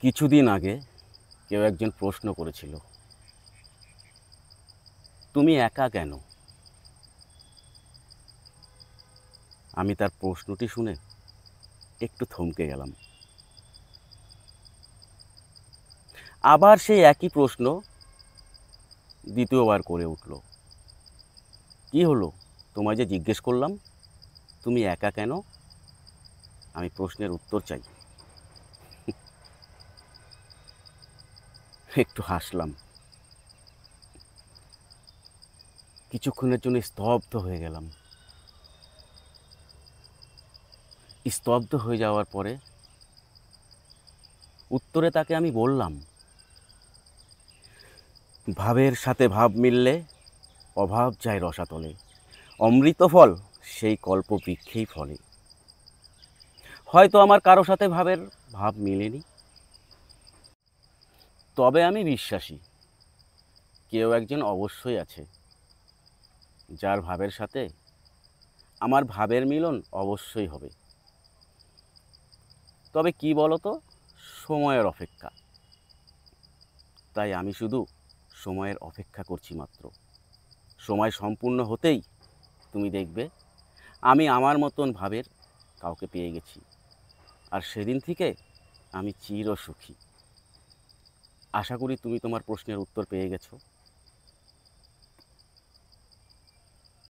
কিছুদিন আগে কেউ একজন প্রশ্ন করেছিল, তুমি একা কেন? আমি তার প্রশ্নটি শুনে একটু থমকে গেলাম। আবার সেই একই প্রশ্ন দ্বিতীয়বার করে উঠল। কি হলো? তোমায় যে জিজ্ঞেস করলাম তুমি একা কেন, আমি প্রশ্নের উত্তর চাই। একটু হাসলাম, কিছুক্ষণের জন্য স্তব্ধ হয়ে গেলাম। স্তব্ধ হয়ে যাওয়ার পরে উত্তরে তাকে আমি বললাম, ভাবের সাথে ভাব মিললে অভাব যায় রসাতলে, অমৃত ফল সেই কল্পবৃক্ষেই ফলে। হয়তো আমার কারো সাথে ভাবের ভাব মিলেনি, তবে আমি বিশ্বাসী কেউ একজন অবশ্যই আছে যার ভাবের সাথে আমার ভাবের মিলন অবশ্যই হবে। তবে কি বলতো, সময়ের অপেক্ষা। তাই আমি শুধু সময়ের অপেক্ষা করছি মাত্র। সময় সম্পূর্ণ হতেই তুমি দেখবে আমি আমার মতন ভাবের কাউকে পেয়ে গেছি। আর সেদিন থেকে আমি চিরসুখী। আশা করি তুমি তোমার প্রশ্নের উত্তর পেয়ে গেছো।